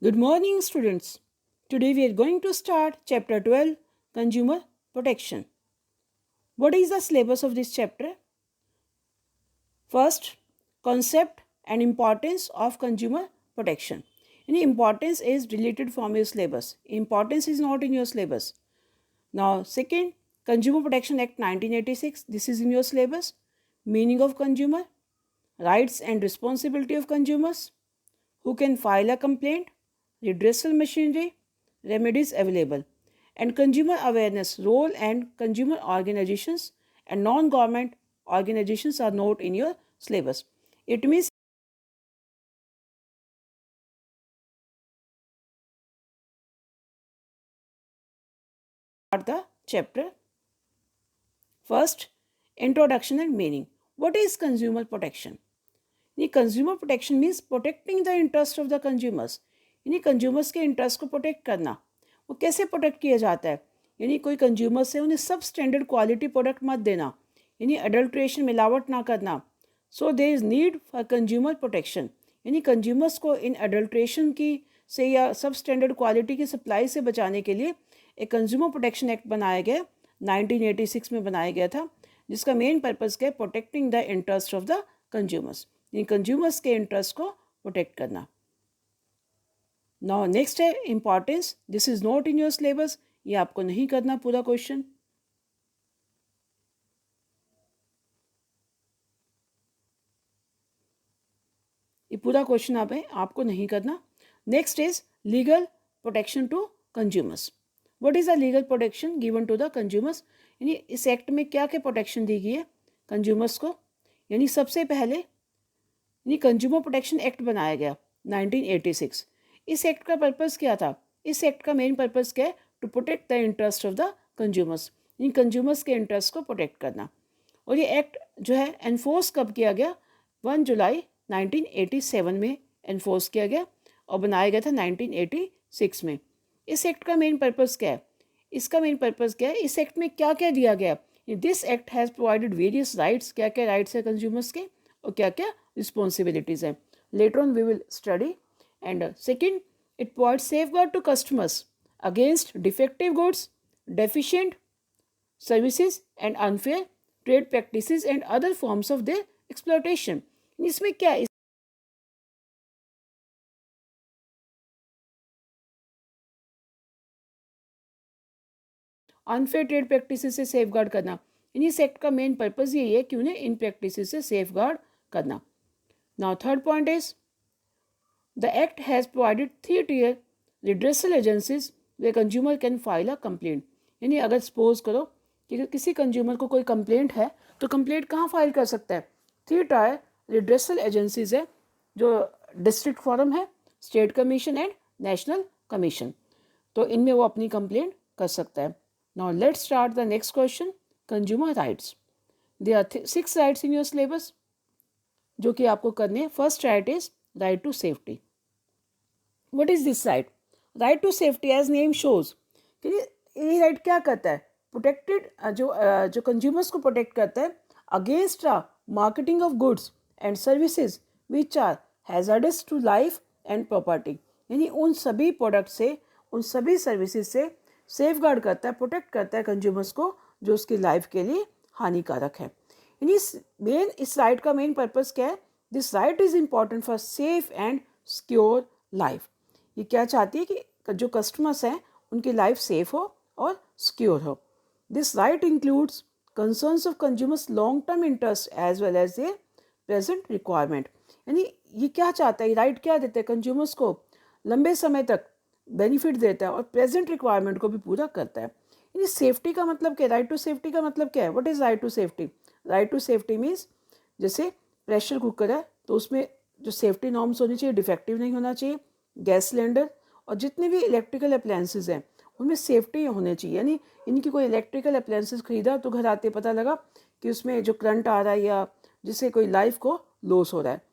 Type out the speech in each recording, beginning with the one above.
Good morning, students. Today we are going to start chapter 12, Consumer Protection. What is the syllabus of this chapter? First, concept and importance of consumer protection. Any importance is deleted from your syllabus. Importance is not in your syllabus. Now, second, Consumer Protection Act 1986. This is in your syllabus. Meaning of consumer, rights and responsibility of consumers, who can file a complaint, redressal machinery, remedies available, and consumer awareness role and consumer organizations and non-government organizations are not in your syllabus. It means the chapter. First, introduction and meaning. What is consumer protection? यानी consumer protection means protecting the interest of the consumers, यानी consumers के interest को protect करना. वो कैसे protect किया जाता है? यानी कोई कंज्यूमर्स है उन्हें सब स्टैंडर्ड क्वालिटी प्रोडक्ट मत देना, यानी अडल्ट्रेशन मिलावट ना करना. So there is need for consumer protection, यानी कंज्यूमर्स को इन अडल्ट्रेशन की से या सब स्टैंडर्ड क्वालिटी की सप्लाई से बचाने के लिए एक कंज्यूमर प्रोटेक्शन एक्ट बनाया गया, 1986 में बनाया गया था, जिसका मेन पर्पज़ क्या है? Protecting the interest of the consumers, इन कंज्यूमर्स के इंटरेस्ट को प्रोटेक्ट करना. नाउ नेक्स्ट है importance. This is not in your syllabus, ये आपको नहीं करना पूरा क्वेश्चन. ये पूरा क्वेश्चन आपको नहीं करना. Next is legal protection to consumers. What is the legal protection given to the consumers? यानी इस एक्ट में क्या क्या प्रोटेक्शन दी गई है कंज्यूमर्स को? यानी सबसे पहले यानी कंज्यूमर प्रोटेक्शन एक्ट बनाया गया 1986. इस एक्ट का पर्पज़ क्या था? इस एक्ट का मेन पर्पज़ क्या है? To protect the interest of the consumers, इन कंज्यूमर्स के इंटरेस्ट को प्रोटेक्ट करना. और ये एक्ट जो है एनफोर्स कब किया गया? 1 जुलाई 1987 में एनफोर्स किया गया और बनाया गया था 1986 में. इस एक्ट का मेन पर्पज़ क्या है? इसका मेन पर्पज़ क्या है? इस एक्ट में क्या क्या दिया गया? This act has provided various rights. क्या क्या राइट्स है कंज्यूमर्स के और क्या क्या responsibilities हैं. Later on we will study. And second, it provides safeguard to customers against defective goods, deficient services and unfair trade practices and other forms of their exploitation. इसमें क्या है? अनफेयर ट्रेड प्रैक्टिसेस से safe guard करना. यानी इस act का main purpose यही है कि उन्हें इन प्रैक्टिसेस से सेफ गार्ड करना. Now third point is the act has provided 3-tier redressal agencies where consumer can file a complaint. यानी अगर सपोज करो कि किसी कंज्यूमर को कोई कंप्लेंट है तो कंप्लेंट कहाँ फाइल कर सकता है? 3-tier redressal एजेंसीज है, जो डिस्ट्रिक्ट फोरम है, state commission and national commission. तो इनमें वो अपनी कंप्लेंट कर सकता है. Now let's start the next question. Consumer rights. There are 6 rights in your syllabus जो कि आपको करने हैं. First right is right to safety. What is this right? Right to safety as name shows. ये right क्या करता है? Protected जो कंज्यूमर्स को प्रोटेक्ट करता है against marketing of goods and services which are hazardous to life and property. यानी उन सभी प्रोडक्ट से, उन सभी सर्विसेज से सेफ गार्ड करता है, प्रोटेक्ट करता है कंज्यूमर्स को जो उसकी लाइफ के लिए हानिकारक है. यानी इस राइट का मेन पर्पज़ क्या है? This right is important for safe and secure life. ये क्या चाहती है कि जो कस्टमर्स हैं उनकी लाइफ सेफ हो और सिक्योर हो. This right includes concerns of consumers long term interest as well as their present requirement. यानी ये क्या चाहता है? राइट क्या देता है? कंज्यूमर्स को लंबे समय तक बेनिफिट देता है और प्रेजेंट रिक्वायरमेंट को भी पूरा करता है. यानी सेफ्टी का मतलब क्या है? राइट टू सेफ्टी का मतलब क्या है? What is right to safety? Right to safety means जैसे प्रेशर कुकर है तो उसमें जो सेफ्टी नॉर्म्स होनी चाहिए, डिफेक्टिव नहीं होना चाहिए. गैस सिलेंडर और जितने भी इलेक्ट्रिकल अप्लायंसेज हैं उनमें सेफ्टी होने चाहिए. यानी इनकी कोई इलेक्ट्रिकल अप्लायंसेज खरीदा तो घर आते पता लगा कि उसमें जो करंट आ रहा है या जिससे कोई लाइफ को लॉस हो रहा है.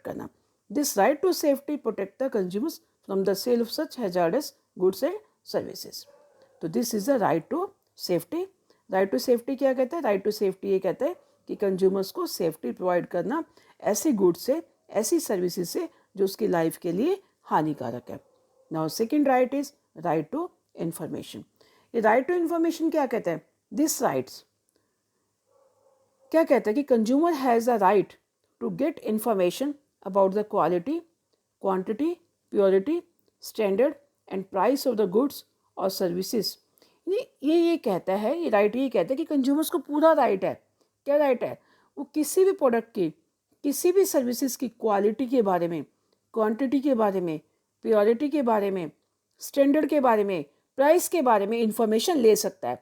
करना. This right to safety protect the consumers from the sale of such hazardous goods and services. तो this is the right to safety. Right to safety क्या कहता है? राइट टू सेफ्टी ये कहता है कि कंज्यूमर्स को सेफ्टी प्रोवाइड करना ऐसी गुड्स से, ऐसी सर्विसेज से जो उसकी लाइफ के लिए हानिकारक है। Now second right is right to information. ये राइट टू इंफॉर्मेशन क्या कहता है? दिस राइट्स क्या कहता है कि consumer has a right to get information about the quality, quantity, purity, standard and price of the goods और सर्विसेज। ये कहता है, ये राइट ये कहता है कि कंज्यूमर्स को पूरा राइट है। क्या राइट है? वो किसी भी प्रोडक्ट की, किसी भी सर्विसेज की क्वालिटी के बारे में, क्वांटिटी के बारे में, प्योरिटी के बारे में, स्टैंडर्ड के बारे में, प्राइस के बारे में इंफॉर्मेशन ले सकता है।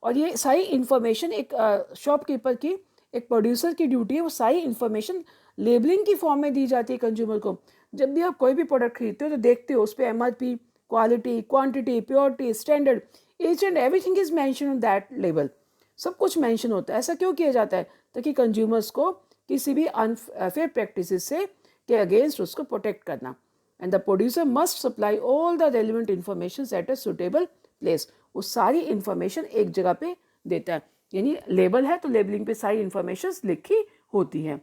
और ये सारी इंफॉर्मेशन एक शॉपकीपर की, एक प्रोड्यूसर की ड्यूटी है, वो सारी इंफॉर्मेशन लेबलिंग की फॉर्म में दी जाती है कंज्यूमर को। जब भी आप कोई भी प्रोडक्ट खरीदते हो तो देखते हो उस पर MRP, quality, quantity, purity, standard, each and everything is mention on that label. सब कुछ मेंशन होता है। ऐसा क्यों किया जाता है? ताकि कंज्यूमर्स को किसी भी अनफेयर प्रैक्टिसेस से के अगेंस्ट उसको प्रोटेक्ट करना। And the producer must supply all the relevant information at a suitable place. वो सारी इंफॉर्मेशन एक जगह पे देता है, यानी लेबल है तो लेबलिंग पे सारी इंफॉर्मेशन लिखी होती है।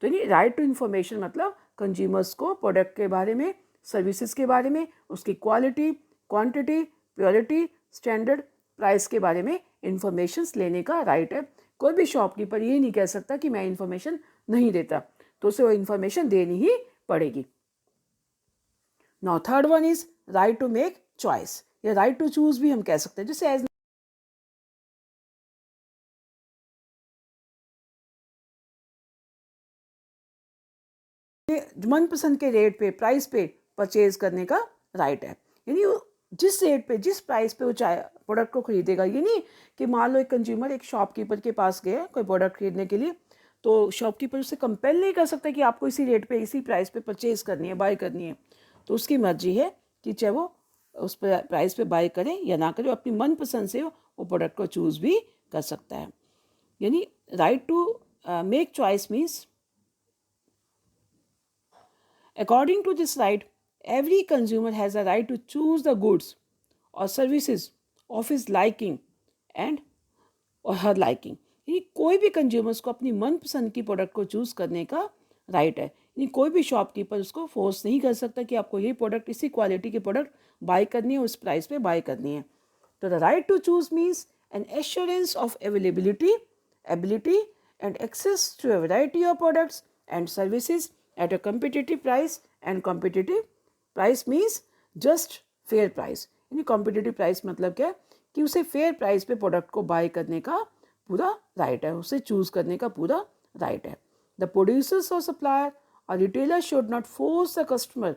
तो यानी राइट टू इंफॉर्मेशन मतलब कंज्यूमर्स को प्रोडक्ट के बारे में, सर्विसेज के बारे में, उसकी quality, quantity, purity, standard, price के बारे में इंफॉर्मेशन लेने का राइट है। कोई भी शॉपकीपर ये नहीं कह सकता कि मैं इंफॉर्मेशन नहीं देता, तो उसे वो इंफॉर्मेशन देनी ही पड़ेगी। Now third one is right to make choice, या राइट टू चूज भी हम कह सकते हैं। जैसे एज मनपसंद के रेट पे, प्राइस पे परचेज करने का राइट है। यानी जिस रेट पे, जिस प्राइस पे वो चाहे प्रोडक्ट को खरीदेगा। ये नहीं कि मान लो एक कंज्यूमर एक शॉपकीपर के पास गया कोई प्रोडक्ट खरीदने के लिए, तो शॉपकीपर उसे कंपेल नहीं कर सकता कि आपको इसी रेट पे, इसी प्राइस पे परचेज करनी है, बाय करनी है। तो उसकी मर्जी है कि चाहे वो उस प्राइस पे बाय करें या ना करें, अपनी मनपसंद से वो प्रोडक्ट को चूज़ भी कर सकता है। यानी right to make choice means according to this right, every consumer has a right to choose the goods or services of his liking and or her liking। यानी कोई भी कंज्यूमर्स को अपनी मनपसंद की प्रोडक्ट को चूज़ करने का राइट है। यानी कोई भी शॉपकीपर उसको फोर्स नहीं कर सकता कि आपको ये प्रोडक्ट, इसी क्वालिटी की प्रोडक्ट बाय करनी है, उस प्राइस पे बाय करनी है। तो the right to choose means an assurance of availability, ability and access to a variety of products and services at a competitive price, and competitive price means just fair price। यानी competitive price मतलब क्या है कि उसे fair price पे product को bye करने का पूरा राइट है, उसे चूज करने का पूरा राइट है। द प्रोड्यूसर्स और सप्लायर और retailer should not force the customer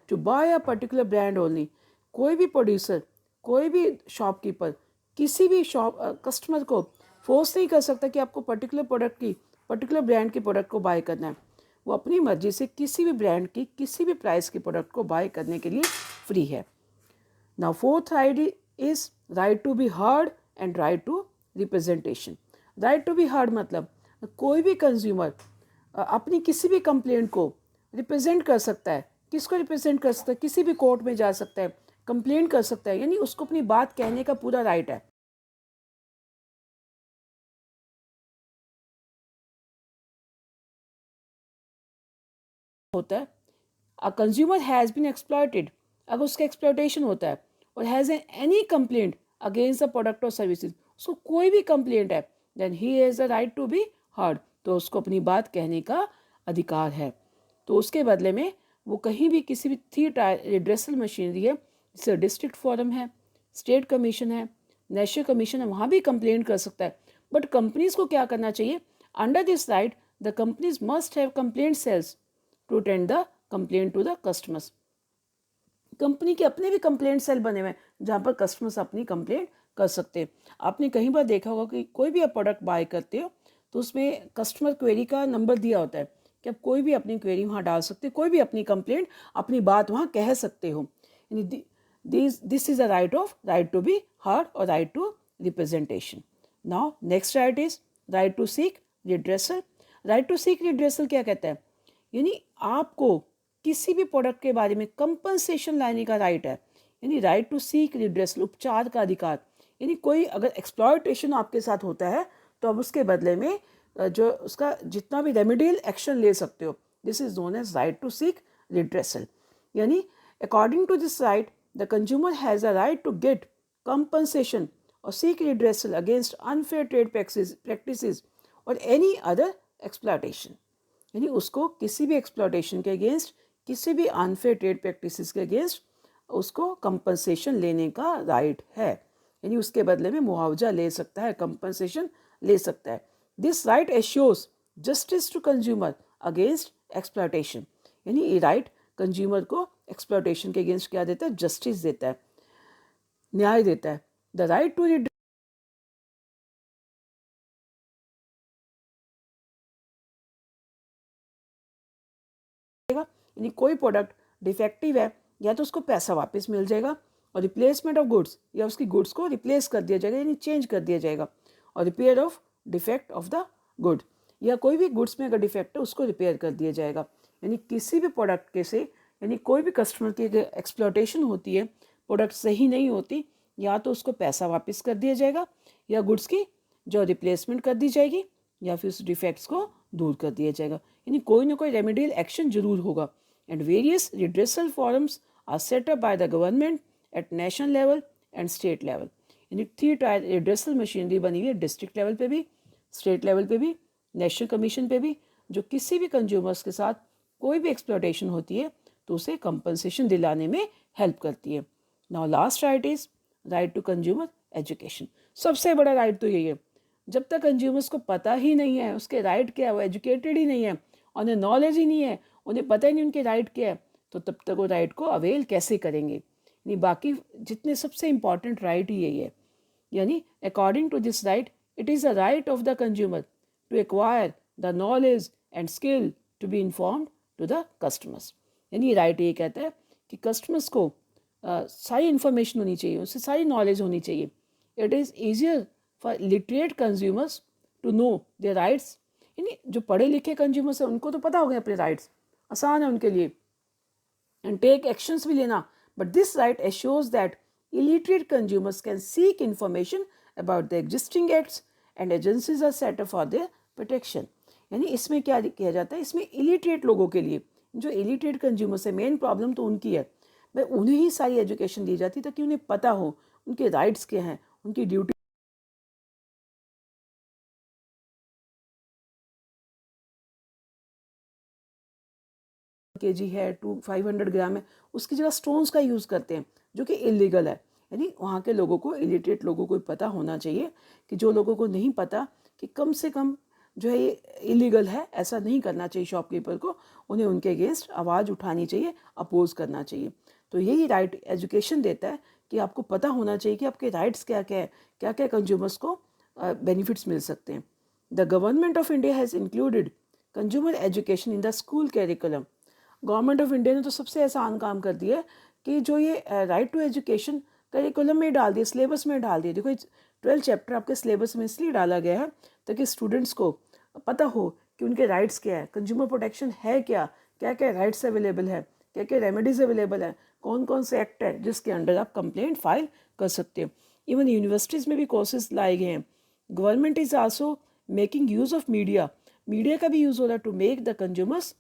to buy a particular brand only. कोई भी प्रोड्यूसर, कोई भी शॉपकीपर किसी भी कस्टमर को फोर्स नहीं कर सकता कि आपको पर्टिकुलर प्रोडक्ट की, पर्टिकुलर ब्रांड की प्रोडक्ट को बाय करना है। वो अपनी मर्जी से किसी भी ब्रांड की, किसी भी प्राइस की प्रोडक्ट को बाय करने के लिए फ्री है। Now fourth right is right to be heard and right to representation. Right to be heard मतलब कोई भी कंज्यूमर अपनी किसी भी कंप्लेंट को रिप्रेजेंट कर सकता है। किसको रिप्रेजेंट कर सकता है? किसी भी कोर्ट में जा सकता है, कंप्लेंट कर सकता है, यानी उसको अपनी बात कहने का पूरा राइट है। होता है a consumer has been exploited, अगर उसका एक्सप्लॉयटेशन होता है, और has any complaint against the product और सर्विसेज, उसको कोई भी कंप्लेंट है, then he has the right to be heard. तो उसको अपनी बात कहने का अधिकार है। तो उसके बदले में वो कहीं भी किसी भी थ्री टायर रिड्रेसल मशीनरी है, जैसे डिस्ट्रिक्ट फोरम है, स्टेट कमीशन है, नेशनल कमीशन है, वहाँ भी कंप्लेंट कर सकता है। बट कंपनीज को क्या करना चाहिए? Under this right the companies must have complaint cells to tend the complaint to the customers. Company के अपने भी कंप्लेंट सेल बने हुए हैं जहाँ पर कस्टमर्स अपनी कंप्लेंट कर सकते हैं। आपने कहीं बार देखा होगा कि कोई भी आप प्रोडक्ट बाय करते हो तो उसमें कस्टमर क्वेरी का नंबर दिया होता है कि आप कोई भी अपनी क्वेरी वहाँ डाल सकते हो, कोई भी अपनी कंप्लेंट, अपनी बात वहाँ कह सकते हो। यानी this is a right to be heard और right to representation. Now next right is right to seek redressal. Right to seek redressal क्या कहता है? यानी आपको किसी भी प्रोडक्ट के बारे में कंपनसेशन लाने का राइट है। यानी राइट टू सीक रिड्रेसल, उपचार का अधिकार। यानी कोई अगर एक्सप्लॉयटेशन आपके साथ होता है तो आप उसके बदले में जो उसका जितना भी रेमेडियल एक्शन ले सकते हो. This is known as right to seek redressal. यानी according to this right the consumer has a right to get compensation or seek redressal against unfair trade practices or any other exploitation. यानी उसको किसी भी exploitation के against, किसी भी unfair trade practices के against उसको कंपनसेशन लेने का राइट है. यानी उसके बदले में मुआवजा ले सकता है, कंपनसेशन ले सकता है. This right assures justice to consumer against exploitation. यानी ये राइट कंज्यूमर को एक्सप्लॉयटेशन के अगेंस्ट क्या देता है? जस्टिस देता है, न्याय देता है. द राइट टू यानी कोई प्रोडक्ट डिफेक्टिव है या तो उसको पैसा वापस मिल जाएगा, और रिप्लेसमेंट ऑफ गुड्स या उसकी गुड्स को रिप्लेस कर दिया जाएगा यानी चेंज कर दिया जाएगा, और repair of defect of the good, या कोई भी गुड्स में अगर डिफेक्ट है उसको रिपेयर कर दिया जाएगा. यानी किसी भी प्रोडक्ट के से यानी कोई भी कस्टमर की एक्सप्लॉयटेशन होती है, प्रोडक्ट सही नहीं होती, या तो उसको पैसा वापस कर दिया जाएगा या गुड्स की जो रिप्लेसमेंट कर दी जाएगी या फिर उस डिफेक्ट्स को दूर कर दिया जाएगा. यानी कोई ना कोई रेमेडियल एक्शन जरूर होगा. And various redressal forums are set up by the government at national level and state level. यानी 3 टायर रिड्रेसल मशीनरी बनी हुई है, डिस्ट्रिक्ट लेवल पे भी, स्टेट लेवल पे भी, नेशनल कमीशन पे भी, जो किसी भी कंज्यूमर्स के साथ कोई भी एक्सप्लॉयटेशन होती है तो उसे कंपनसेशन दिलाने में हेल्प करती है. Now last right is right to consumer education. सबसे बड़ा राइट तो यही है. जब तक कंज्यूमर्स को पता ही नहीं है उसके राइट क्या है, वो एजुकेटेड ही नहीं है, उन्हें नॉलेज ही नहीं है, उन्हें पता ही नहीं उनके राइट क्या है, तो तब तक वो राइट को अवेल कैसे करेंगे. यानी बाकी जितने सबसे इंपॉर्टेंट राइट ही यही है. यानी according to this right it is a right of the consumer to acquire the knowledge and skill to be informed to the customers. यानी राइट ये कहता है कि कस्टमर्स को सारी इन्फॉर्मेशन होनी चाहिए, उससे सारी नॉलेज होनी चाहिए. It is easier for literate consumers to know their rights. यानी जो पढ़े लिखे कंज्यूमर्स हैं उनको तो पता हो गए अपने राइट्स, आसान है उनके लिए, एंड टेक एक्शंस भी लेना. But this right assures that illiterate consumers can seek information about the existing acts and agencies are set up for their protection. यानी इसमें क्या किया जाता है, इसमें illiterate लोगों के लिए, जो illiterate consumers है, मेन प्रॉब्लम तो उनकी है, भाई उन्हें ही सारी एजुकेशन दी जाती ताकि उन्हें पता हो उनके राइट्स क्या हैं, उनकी ड्यूटी kg है, 500 ग्राम है, उसकी जगह स्टोन्स का यूज़ करते हैं जो कि इलीगल है. यानी वहाँ के लोगों को, इलिटरेट लोगों को पता होना चाहिए कि जो लोगों को नहीं पता कि कम से कम जो है ये इलीगल है, ऐसा नहीं करना चाहिए शॉपकीपर को, उन्हें उनके अगेंस्ट आवाज़ उठानी चाहिए, अपोज करना चाहिए. तो यही राइट एजुकेशन देता है कि आपको पता होना चाहिए कि आपके राइट्स क्या क्या है, क्या क्या कंज्यूमर्स को बेनिफिट्स मिल सकते हैं. The government of India has included consumer education in the school curriculum. Government of India ने तो सबसे आसान काम कर दिया है कि जो ये राइट टू एजुकेशन करिकुलम में डाल दिया, सिलेबस में डाल दिया. देखो 12 चैप्टर आपके सिलेबस में इसलिए डाला गया है ताकि स्टूडेंट्स को पता हो कि उनके राइट्स क्या है, कंज्यूमर प्रोटेक्शन है क्या, क्या क्या राइट्स अवेलेबल है, क्या क्या रेमेडीज़ अवेलेबल है, कौन कौन से एक्ट है जिसके अंडर आप कंप्लेंट फाइल कर सकते हो. इवन यूनिवर्सिटीज़ में भी कोर्सेज लाए गए हैं. Government is also making use of media. Media का भी यूज़ हो रहा है to make the consumers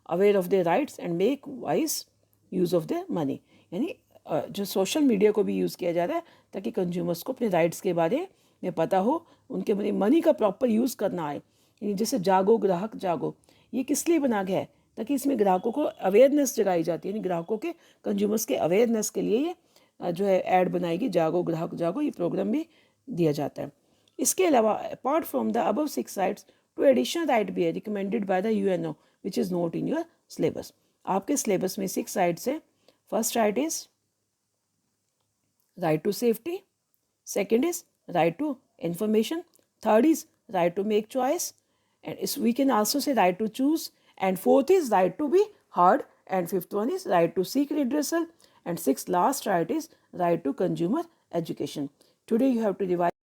aware of their rights and make wise use of their money. यानी जो सोशल मीडिया को भी यूज़ किया जा रहा है ताकि कंज्यूमर्स को अपने राइट्स के बारे में पता हो, उनके मनी का प्रॉपर यूज़ करना आए. यानी जैसे जागो ग्राहक जागो, ये किस लिए बना गया है, ताकि इसमें ग्राहकों को अवेयरनेस जगाई जाती है. यानी ग्राहकों के, कंज्यूमर्स के अवेयरनेस के लिए ये जो है ऐड बनाएगी, जागो ग्राहक जागो, ये प्रोग्राम भी दिया जाता है. इसके अलावा apart from the above 6 rights, two additional right भी है recommended by the UNO which is not in your syllabus. आपके सिलेबस में 6 राइट्स है. First right is right to safety, second is right to information, third is right to make choice, and we can also say right to choose, and fourth is right to be heard, and fifth one is right to seek redressal, and sixth last right is right to consumer education. Today you have to revise